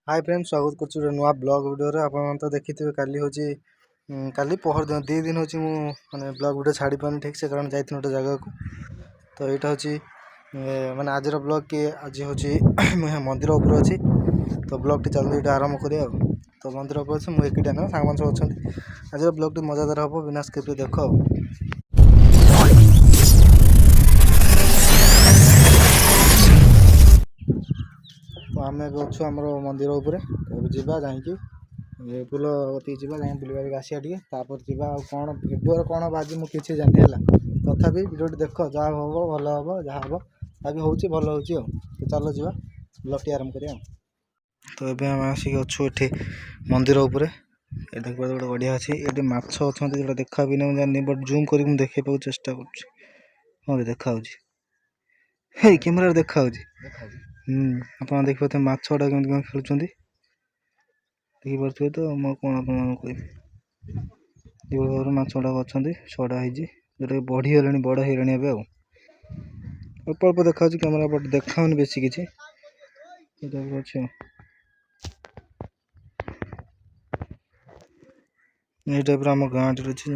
Hi friends, स्वागत करछु नुआ blog video रे। आपण तो देखिथिबे काली होची काली पहर दिन 2 दिन होची मु माने ब्लॉग वीडियो छाड़ी पानी ठीक से कारण जाइथिन ओटे जगह को। तो एटा होची माने आज रो ब्लॉग के आज होची मंदिर ऊपर अछि। तो ब्लॉग टी जल्दी एटा आरंभ करिया। तो मंदिर ऊपर अछि, मु एकिटा न सांग मान सब अछंती। आज रो ब्लॉग टी मजादार हबो, बिना स्किप देखो। तो आम अच्छु आम मंदिर उपर जावा जाकि पुल कति जावा जा बुलबाक आसिया टे जावा कौन भिडियो कौन बाजी मुझे जानी है। तथापि भिडियो देख जहाँ हम भल हम जहाँ हम अभी हूँ भल हो। तो चलो जा ब्लॉग टी आरंभ करिया। तो ये आम आसिक अच्छु ये मंदिर उपर देखा गोटे बढ़िया अच्छी ये माछ अच्छा जो देखा भी नहीं जानी, बट जूम कर देखे पाक चेष्टा कर देखा कैमेरा देखा आप देखिए मछटा केमी खेलुं देखिपे। तो मैं कौन आप मछटा अच्छा छड़ा जोटा बढ़ीगले बड़ होगा एवं अल्प अल्प देखा कैमेरा बट देखा बेस किसी अच्छे ये टाइप आम गाँ टे अच्छे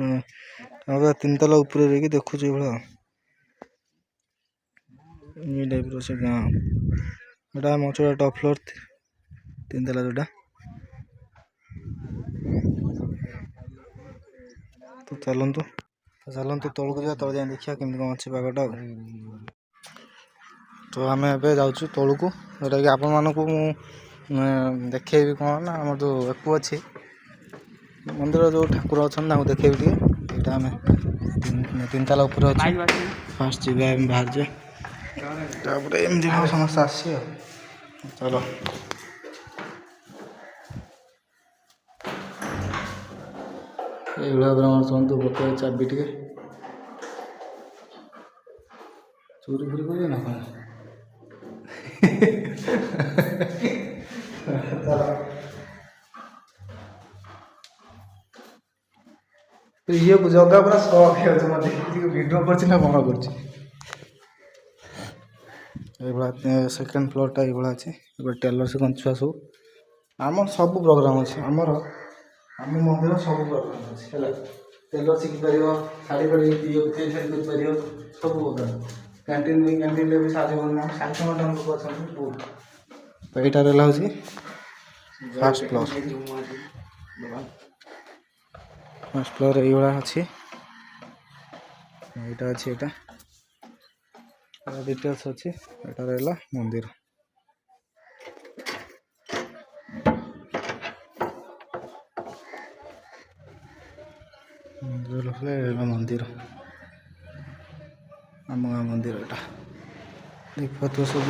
3 ताला ऊपर रही देखु भाया ये टाइप से गाँ एटा मचुरा टॉप फ्लोर 3 ताला जोटा। तो चलतु तौक जा तौल जाए देखिए केमी कौन अच्छे पगटा। तो आम ए जाऊँ तौक जोटा कि आपण मानक देखेबी कौन ना आम जो एकु अच्छी मंदिर जो ठाकुर अच्छा देखेबी टे आम 3 ताला ऊपर अच्छे फास्ट जी बाहर जाए एमती समस्त आसी। चलो ये शुणु पकड़ चाबी टे चोरी फुरी कर ना ये जगह पूरा शौक है वीडियो कर कौन कर सेकेंड फ्लोर ये अच्छे टेलर से छुआ सब आम सब प्रोग्राम अच्छे आमर आम मंदिर सब प्रोग्राम अच्छे टेलर शिखिपर शाढ़ी फाड़ी कर सब प्रोग्राम कैंटीन भी सारे करना 60 लोग अच्छा बहुत। तो यहाँ हूँ फास्ट फ्लोर ये अच्छी यहाँ अच्छी यहाँ डिटेल्स अच्छी यहाँ रहा मंदिर। मंदिर आम गाँ मंदिर एटा देख पाथ सब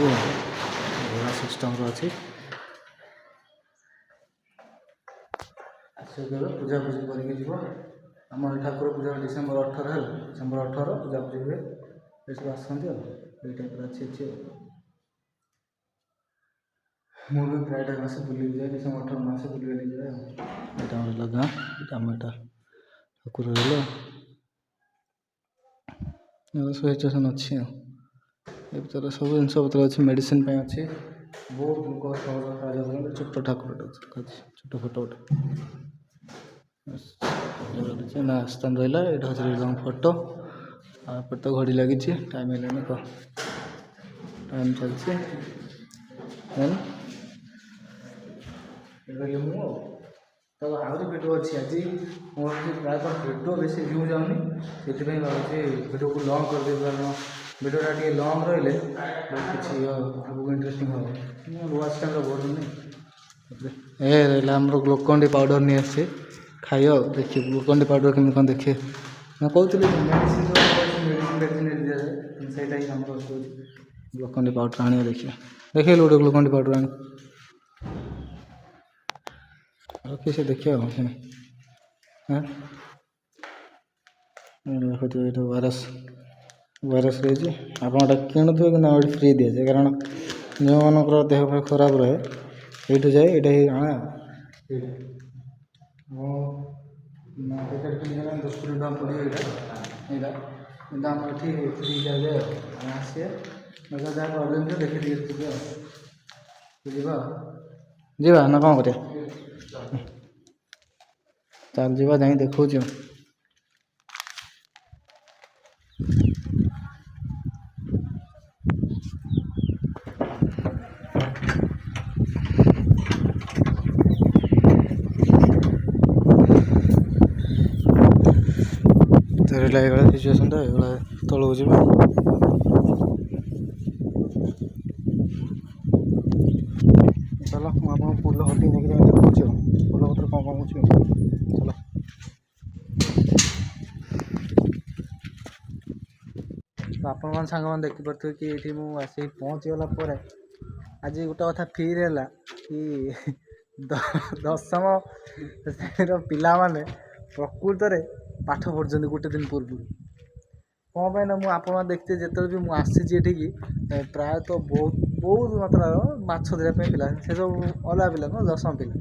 बड़ा सिस्टम अच्छी पूजा पूजी करके जीव आम ठाकुर पूजा डिसेम्बर 18 है डिसेम्बर 18 पूजा पूजी हुए ये सब आसती ये टाइप अच्छी अच्छी मुझे प्राय टाइम आसे बुल जाए डिसेम्बर 18 मास बुल जाए यहाँ गाँ आम यहाँ ठाकुर रहा सिचुएसन अच्छी भर सब जिन पतर अच्छे मेडिसिन अच्छी बहुत लोग छोट ठाकुर छोट फोटो गोटे ना स्थान रहा ये लंग फोटो आप तो घड़ी लगी टाइम है कह टाइम चलती तो आहरी भिडियो अच्छी आज मोर प्राय भिडियो बेस व्यू जाऊनी से भाई भिडियो को लंग कर दे कारण भिडियोटा टे लंग रही किसी आगे इंटरेस्टिंग हम वाच टाइम बढ़ुनी ए रहा आम ग्लूकोन डी पाउडर नहीं आसे खाई देखिए ग्लूकोन डी पाउडर केमी कौन देखे मैं कहती मेडिसिन से ग्लूकोन डी पाउडर आने देखिए देखे गोटे ग्लूकोन डी पाउडर आने रखी से देखिए देखो वायरस वायरस रही आप किणुवे कि फ्री दी जाए कारण जो मानकर देह खराब रहे ये जाए ये आना 10 टଙ୍କା पड़े यहाँ फ्री जाए आसे जहाँ प्रॉब्लम देखिए बुझा ଯିବା ନା କ'ଣ କରିବା? ଚାଲ ଯିବା, ଯାଇ ଦେଖଉଛି ଆଉ। ଧରିଲା ଏଇଭଳିଆ ସିଚୁଏସନ୍ଟା, ଏଇଭଳିଆ ତଳକୁ ଯିବା। ଚାଲ ମୁଁ ଆପଣଙ୍କୁ ପୋଲ ହଟି ନେଇକି ଯାଇ ଦେଖଉଛି ଆଉ, ପୋଲ ପତ୍ର କ'ଣ ହେଉଛି ଆଉ। ଚାଲ ତ ଆପଣମାନେ ସାଙ୍ଗମାନେ ଦେଖିପାରୁଥିବେ କି ଏଇଠି ମୁଁ ଆସିକି ପହଞ୍ଚିଗଲା ପରେ ଆଜି ଗୋଟେ କଥା ଫିଲ୍ ହେଲା କି ଦଶମ ଶ୍ରେଣୀର ପିଲାମାନେ ପ୍ରକୃତରେ ପାଠ ପଢ଼ୁଛନ୍ତି ଗୋଟେ ଦିନ ପୂର୍ବରୁ। କ'ଣ ପାଇଁ ନା ମୁଁ ଆପଣମାନେ ଦେଖିଥିବେ ଯେତେବେଳେ ବି ମୁଁ ଆସିଛି ଏଠିକି ପ୍ରାୟତଃ ବହୁତ ମାତ୍ରାର ମାଛ ଧରିବା ପାଇଁ ପିଲା, ସେସବୁ ଅଲଗା ପିଲା ନୁହଁ, ଦଶମ ପିଲା।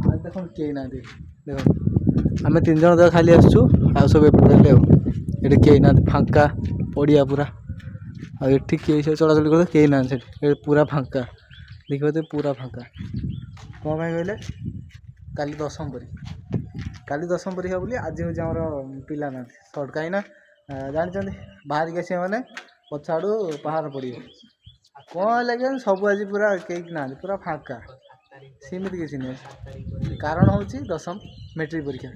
ଆଉ ଦେଖନ୍ତୁ କେହି ନାହାନ୍ତି, ଦେଖନ୍ତୁ ଆମେ 3 ଜଣ ତ ଖାଲି ଆସିଛୁ, ଆଉ ସବୁ ଏପଟେ ରହିଲେ ଆଉ। ଏଠି କେହି ନାହାନ୍ତି, ଫାଙ୍କା ପଡ଼ିଆ ପୁରା। ଆଉ ଏଠି କେହି ସବୁ ଚଳାଚଳି କରୁଥିଲେ, କେହି ନାହାନ୍ତି ସେଠି, ଏଠି ପୁରା ଫାଙ୍କା। ଦେଖିପାରୁଥିବେ ପୁରା ଫାଙ୍କା। କ'ଣ ପାଇଁ କହିଲେ? କାଲି ଦଶମ ପରୀକ୍ଷା ବୋଲି ଆଜି ହେଉଛି ଆମର ପିଲା ନାହାନ୍ତି ସର୍ଟ। କାହିଁକି ନା ଜାଣିଛନ୍ତି ବାହାରିକି ଆସିବା ମାନେ ପଛ ଆଡ଼ୁ ପାହାଡ଼ ପଡ଼ିବ। କ'ଣ ହେଲା କି ସବୁ ଆଜି ପୁରା କେହି ନାହାନ୍ତି, ପୁରା ଫାଙ୍କା। ସେମିତି କିଛି ନୁହେଁ, କାରଣ ହେଉଛି ଦଶମ ମେଟ୍ରିକ୍ ପରୀକ୍ଷା।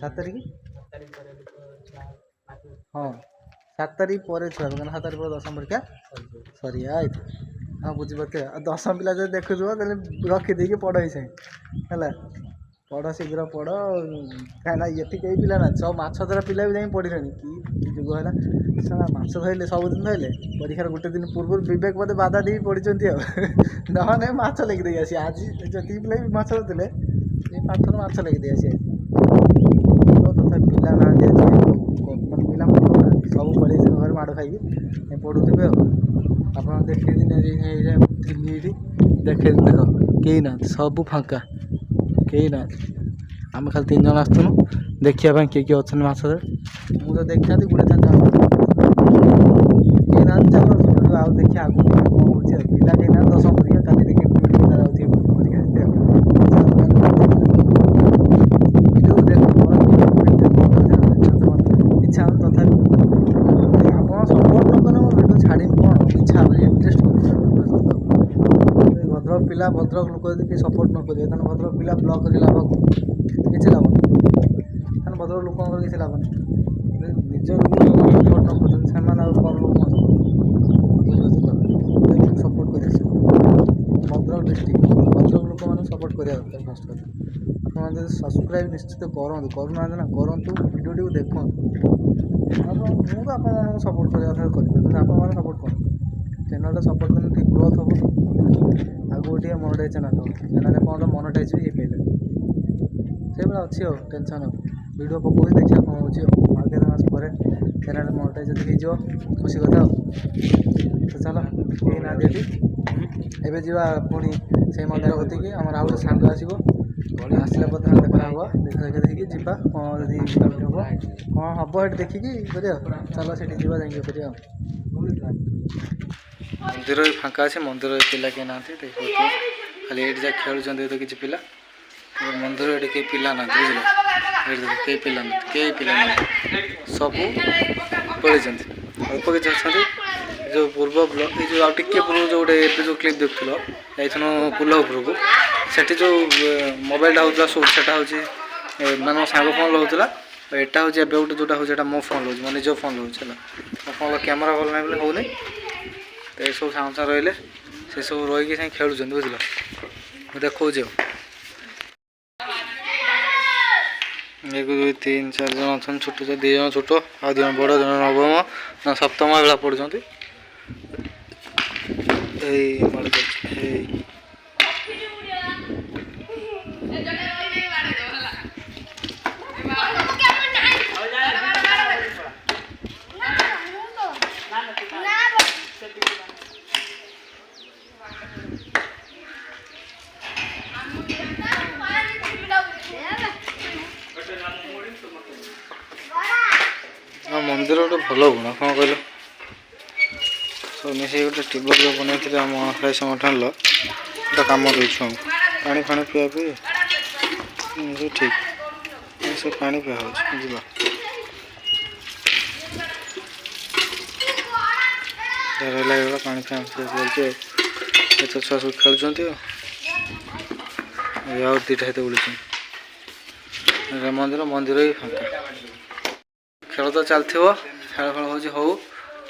7 ତାରିଖ, ହଁ 7 ତାରିଖ ପରେ ଛୁଆ, କାରଣ 7 ତାରିଖ ପରେ ଦଶମ ପରୀକ୍ଷା ସରିଆ ଏଇଠି। ହଁ ବୁଝିପାରୁଥିବେ। ଆଉ ଦଶମ ପିଲା ଯଦି ଦେଖୁଥିବ ତାହେଲେ ରଖିଦେଇକି ପଢ଼ ଏଇ ହେଲା, ପଢ଼ ଶୀଘ୍ର ପଢ଼। କାହିଁକିନା ଏଠି କେହି ପିଲା ନାହାନ୍ତି, ସବୁ ମାଛ ଧରା ପିଲା ବି ଯାଇ ପଢ଼ିଲେଣି। କି ଯୁଗ ହେଲା, ସେମାନେ ମାଛ ଧରିଲେ ସବୁଦିନ ଧରିଲେ, ପରୀକ୍ଷାର ଗୋଟେ ଦିନ ପୂର୍ବରୁ ବିବେକ ବୋଧେ ବାଧା ଦେଇକି ପଢ଼ିଛନ୍ତି ଆଉ। ନହେଲେ ମାଛ ଲେଖିଦେଇ ଆସିବେ। ଆଜି ଯେତିକି ପିଲା ବି ମାଛ ଧରୁଥିଲେ ଏ ପାଠରୁ ମାଛ ଲେଖିଦେଇ ଆସିବେ। ତ ତଥାପି ପିଲା ନାହାନ୍ତି ଆଜି, ମାନେ ପିଲା ପଢ଼ୁନାହାନ୍ତି, ସବୁ ପଳେଇଛନ୍ତି ଘରେ ମାଡ଼ ଖାଇକି ପଢ଼ୁଥିବେ ଆଉ। ଆପଣ ଦେଖେଇଦିନ ଥିଲି ଏଇଠି, ଦେଖେଇଦିନ ଦେଖ କେହି ନାହାନ୍ତି, ସବୁ ଫାଙ୍କା, କେହି ନାହାନ୍ତି। ଆମେ ଖାଲି 3 ଜଣ ଆସିଥିଲୁ ଦେଖିବା ପାଇଁ କିଏ କିଏ ଅଛନ୍ତି ମାଛରେ। ମୁଁ ତ ଦେଖିଥାନ୍ତି ବୁଢ଼ିଥାନ୍ତି, କେହି ନାହାନ୍ତି। ଚାଲ ଆଉ ଦେଖିବା ଆଗକୁ କ'ଣ ହେଉଛି ଆଉ। ପିଲା କେହି ନାହାନ୍ତି, ଦଶମ ପରୀକ୍ଷା କାଲି ଦେଖିବା ପିଲା ଯାଉଥିବେ ପରୀକ୍ଷା ଦେତେ ଆଉ। ଭିଡ଼ିଓ ଦେଖ ଇଚ୍ଛା ହଉନି, ତଥାପି ଆପଣ ସପୋର୍ଟ ନ କଲେ ମୋ ଭିଡ଼ିଓ ଛାଡ଼ିବି କ'ଣ, ଇଚ୍ଛା ହେବନି, ଇଣ୍ଟରେଷ୍ଟ ଭଦ୍ରକ ପିଲା, ଭଦ୍ରକ ଲୋକ ଯଦି କେହି ସପୋର୍ଟ ନ କରିବେ ତାହେଲେ ଭଦ୍ରକ ପିଲା ବ୍ଲଗ୍ କରି ଲାଭ କିଛି ଲାଭ ନାହିଁ। ତାହେଲେ ଭଦ୍ରକ ଲୋକଙ୍କର କିଛି ଲାଭ ନାହିଁ। ନିଜ ଲୋକ ସପୋର୍ଟ ନ କରୁଛନ୍ତି ସେମାନେ ଆଉ କ'ଣ ଲୋକ ବୁଝିପାରୁଛନ୍ତି। ସପୋର୍ଟ କରି ଆସିବ ଭଦ୍ରକ ଡିଷ୍ଟ୍ରିକ୍ଟ, ଭଦ୍ରକ ଲୋକମାନଙ୍କୁ ସପୋର୍ଟ କରିବା ଦରକାର। ଫାଷ୍ଟ କଥା, ଆପଣ ଯଦି ସବସ୍କ୍ରାଇବ୍ ନିଶ୍ଚିତ କରନ୍ତୁ, କରୁନାହାନ୍ତି ନା କରନ୍ତୁ, ଭିଡ଼ିଓଟିକୁ ଦେଖନ୍ତୁ। ମୁଁ ତ ଆପଣମାନଙ୍କୁ ସପୋର୍ଟ କରିବା କଥା କରିବି, କିନ୍ତୁ ଆପଣମାନେ ସପୋର୍ଟ କରନ୍ତୁ। ଚ୍ୟାନେଲଟା ସପୋର୍ଟ କଲେ ଟିକେ ଗ୍ରୋଥ୍ ହେବ, ଆଗକୁ ଟିକେ ମନିଟାଇଜ୍ ଚ୍ୟାନେଲ୍ ହେବ। ଚ୍ୟାନେଲ୍ରେ କ'ଣ ମନିଟାଇଜ୍ ବି ହେଇପାରିଲେ ସେଇଭଳିଆ ଅଛି ଆଉ। ଟେନସନ୍ ଆଉ, ଭିଡ଼ିଓ ପକାଉଛି ଦେଖିବା କ'ଣ ହେଉଛି ଆଉ। ଆଉ କେତେ ମାସ ପରେ ଚ୍ୟାନେଲ୍ ମନିଟାଇଜ୍ ଯଦି ହେଇଯିବ ଖୁସି କଥା ଆଉ। ତ ଚାଲ, କେହି ନାହାନ୍ତି ଏଠି, ଏବେ ଯିବା ପୁଣି ସେଇ ମନ୍ଦିର କତିକି। ଆମର ଆଉ ଗୋଟେ ସାଙ୍ଗ ଆସିବ, ଆସିଲା ପରେ ତାଙ୍କ ଦେଖା ହେବ, ଦେଖା ଦେଖିକି ଯିବା। କ'ଣ ଯଦି ହେବ କ'ଣ ହେବ ଏଠି ଦେଖିକି କରିବା। ଚାଲ ସେଠି ଯିବା, ଯାଇକି କରିବା ଆଉ। ମନ୍ଦିର ବି ଫାଙ୍କା ଅଛି, ମନ୍ଦିରରେ ପିଲା କେହି ନାହାନ୍ତି, ଖାଲି ଏଇଠି ଯାହା ଖେଳୁଛନ୍ତି ତ କିଛି ପିଲା। ମନ୍ଦିର ଏଠି କେହି ପିଲା ନାହାନ୍ତି, ବୁଝିଲେ। ଏଇଠି ଦେଖ କେହି ପିଲା ନାହାନ୍ତି, କେହି ପିଲା ନାହାନ୍ତି, ସବୁ ପଳେଇଛନ୍ତି। ଅଳ୍ପ କିଛି ଅଛନ୍ତି। ଯେଉଁ ପୂର୍ବ ବ୍ଲକ୍, ଏଇ ଯେଉଁ ଆଉ ଟିକେ ପୂର୍ବରୁ ଯେଉଁ ଗୋଟେ ଏବେ ଯେଉଁ କ୍ଲିପ୍ ଦେଖୁଥିଲ, ଯାଇଥିଲୁ ପୋଲ ଉପରକୁ, ସେଠି ଯେଉଁ ମୋବାଇଲଟା ହେଉଥିଲା ସୁଟ୍, ସେଟା ହେଉଛି ମାନେ ମୋ ସାଙ୍ଗ ଫୋନ୍ ହେଉଥିଲା। ଏଇଟା ହେଉଛି ଏବେ ଗୋଟେ ଯେଉଁଟା ହେଉଛି ଏଇଟା ମୋ ଫୋନ୍ ହେଉଛି, ମୋ ନିଜ ଫୋନ୍ ହେଉଛି ହେଲା। ମୋ ଫୋନ୍ର କ୍ୟାମେରା ଭଲ ନାହିଁ ବୋଲି ହେଉନି। ତ ଏସବୁ ସାଙ୍ଗେ ରହିଲେ, ସେସବୁ ରହିକି ସାଙ୍ଗେ ଖେଳୁଛନ୍ତି, ବୁଝିଲ। ମୁଁ ଦେଖାଉଛି ଆଉ। 1 2 3 4 ଜଣ ଅଛନ୍ତି, ଛୋଟ 2 ଜଣ ଛୋଟ, ଆଉ 2 ଜଣ ବଡ଼, ଜଣେ ନବମ ନା ସପ୍ତମ ଭଳିଆ ପଢ଼ୁଛନ୍ତି। ଏଇ ମନ୍ଦିର ଗୋଟେ ଭଲ ଗୁଣ କ'ଣ କହିଲ, ସବୁ ମିଶିକି ଗୋଟେ ଟିବଲ ବନେଇଥିଲେ ଆମ ମହାକାଶ ମଠର, तो कम दूँ पानी फाणी पिया पी ठीक सब पानी पिया हो पानी फैन चलते तो छुआ सब खेलुंट आउ दीटा हेत बुलूँ मंदिर मंदिर ही फाँका खेल तो चलती खेल खेल हो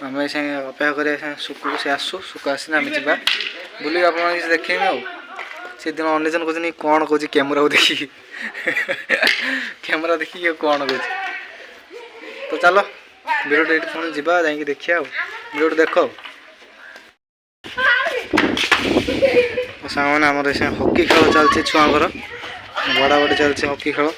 आम अपेक्षा कर सुकू से आसू सुकू आसना आम जा बुल आप देखें से दिन अनेजन कहते कौन कौन कैमेरा को देखी कैमेरा देखिए कौन कह तो चलो वीडियो ये पुणी जा जा देखिए वीडियो देख सांग मैंने आम हॉकी खेल चलती छुआर बड़ा बड़ी चलती हॉकी खेल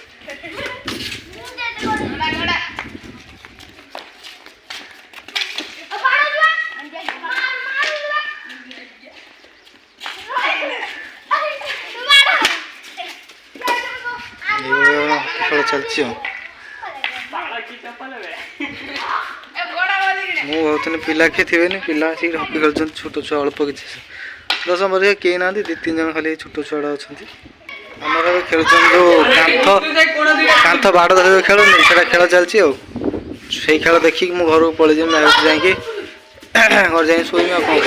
खेल चलती मुझे भावनी पिला किए थे पिला आसिक हॉकी खेल छोट छुआ अल्प किसी 10 वर्ष कई ना 2-3 जन खाली छोट छुआ अच्छा आमर खेल जो कांथ बाड़ धर खेल से खेल चलती से खेल देखिक मु घर को पलि जा घर जा शोमी आ कौन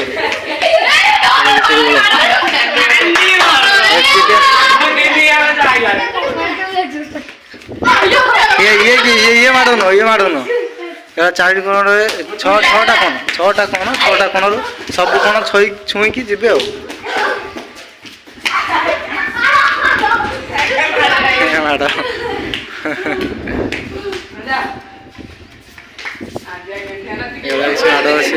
ये माड़न चार कोण छटा कोण सब कोण छुईकी जी माड़ माड़ अच्छी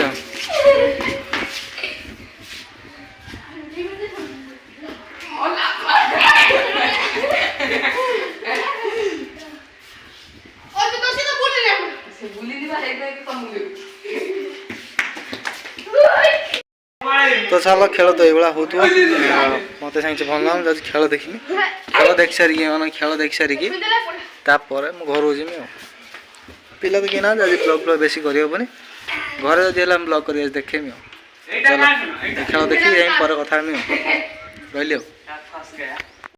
तो चलो खेल तो ये हो मत साइंस भल ना खेल देखनी खेल देख सारिक मैंने खेल देख सारिक तापर मु घर को जीमी पिला तो किना ब्लॉग ब्लॉग बेसी करनी घर जब ब्लॉग कर देखेमी चलो खेल देखी पर कथा रही